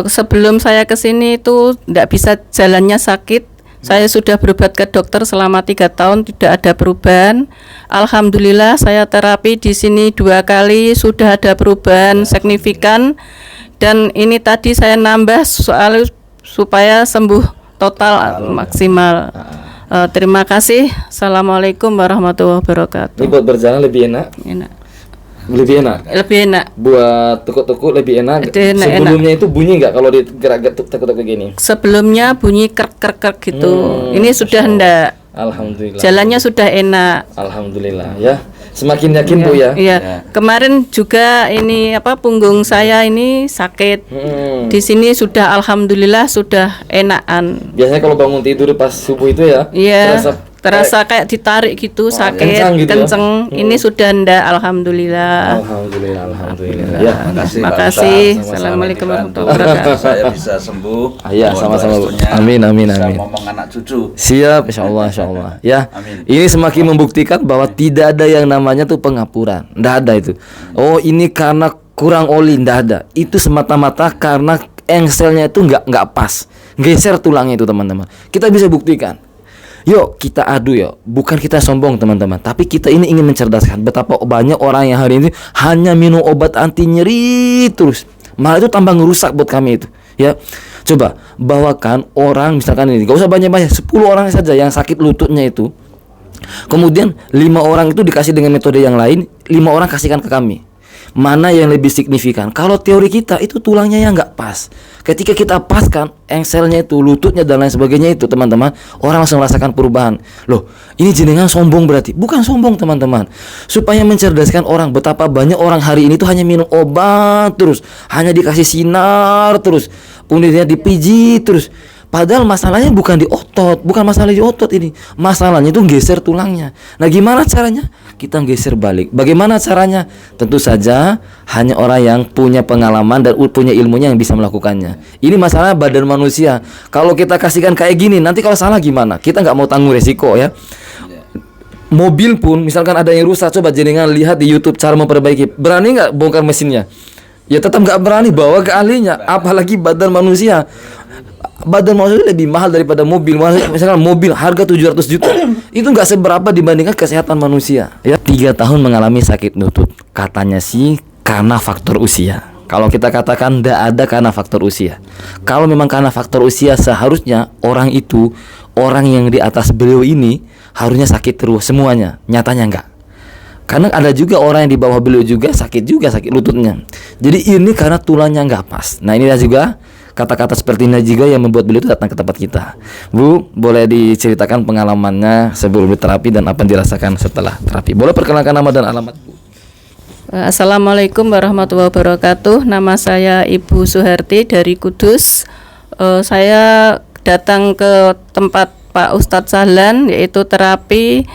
Sebelum saya ke sini itu tidak bisa, jalannya sakit. Saya sudah berobat ke dokter selama 3 tahun, tidak ada perubahan. Alhamdulillah saya terapi di sini 2 kali, sudah ada perubahan signifikan. Dan ini tadi saya nambah soal supaya sembuh total maksimal. Terima kasih. Assalamualaikum warahmatullahi wabarakatuh. Ini buat berjalan lebih enak. Lebih enak. Buat tekuk-tekuk lebih enak. Sebelumnya itu bunyi nggak kalau digerak tekuk-tekuk gini? Sebelumnya bunyi krek gitu. Ini sudah enggak. Alhamdulillah. Jalannya sudah enak. Alhamdulillah ya. Semakin yakin Bu ya. Iya. Kemarin juga ini punggung saya ini sakit. Di sini sudah alhamdulillah sudah enakan. Biasanya kalau bangun tidur pas subuh itu ya. Iya. Terasa kayak ditarik gitu, sakit, kenceng. Ya? Ini sudah ndak, alhamdulillah. Alhamdulillah. Ya, terima kasih. Assalamualaikum warahmatullahi wabarakatuh. Saya bisa sembuh. Iya, sama-sama Bu. Amin. Bisa ngomong anak cucu. Siap, insyaallah. Ya. Amin. Ini semakin membuktikan bahwa tidak ada yang namanya tuh pengapuran. Nggak ada itu. Oh, ini karena kurang oli, nggak ada. Itu semata-mata karena engselnya itu nggak pas. Geser tulangnya itu, teman-teman. Kita bisa buktikan. Yuk kita adu yuk, bukan kita sombong teman-teman, tapi kita ini ingin mencerdaskan betapa banyak orang yang hari ini hanya minum obat anti nyeri terus, malah itu tambah ngerusak buat kami itu. Ya, coba bawakan orang misalkan ini, gak usah banyak-banyak, 10 orang saja yang sakit lututnya itu, kemudian 5 orang itu dikasih dengan metode yang lain, 5 orang kasihkan ke kami. Mana yang lebih signifikan? Kalau teori kita itu tulangnya yang nggak pas. Ketika kita paskan engselnya itu, lututnya dan lain sebagainya itu, teman-teman, orang langsung merasakan perubahan. Loh, ini jenengan sombong berarti? Bukan sombong, teman-teman. Supaya mencerdaskan orang, betapa banyak orang hari ini tuh hanya minum obat terus, hanya dikasih sinar terus, kemudian dipijit terus. Padahal masalahnya bukan di otot, bukan masalah di otot ini. Masalahnya itu geser tulangnya. Nah, gimana caranya? Kita geser balik. Bagaimana caranya? Tentu saja hanya orang yang punya pengalaman dan punya ilmunya yang bisa melakukannya. Ini masalah badan manusia. Kalau kita kasihkan kayak gini, nanti kalau salah gimana? Kita nggak mau tanggung resiko ya. Mobil pun misalkan ada yang rusak, coba jenengan lihat di YouTube cara memperbaiki. Berani nggak bongkar mesinnya? Ya tetap nggak berani, bawa ke ahlinya. Apalagi badan manusia. Badan manusia lebih mahal daripada mobil. Misalkan mobil harga 700 juta itu nggak seberapa dibandingkan kesehatan manusia ya. 3 tahun mengalami sakit lutut, katanya sih karena faktor usia. Kalau kita katakan tidak ada karena faktor usia. Kalau memang karena faktor usia, seharusnya orang itu, orang yang di atas beliau ini harusnya sakit terus semuanya. Nyatanya enggak. Karena ada juga orang yang di bawah beliau juga sakit lututnya. Jadi ini karena tulangnya nggak pas. Nah, inilah juga kata-kata seperti ini juga yang membuat beliau itu datang ke tempat kita. Bu, boleh diceritakan pengalamannya sebelum terapi dan apa yang dirasakan setelah terapi. Boleh perkenalkan nama dan alamat, Bu? Assalamualaikum warahmatullahi wabarakatuh. Nama saya Ibu Suharti dari Kudus. Saya datang ke tempat Pak Ustadz Sahlan, yaitu terapi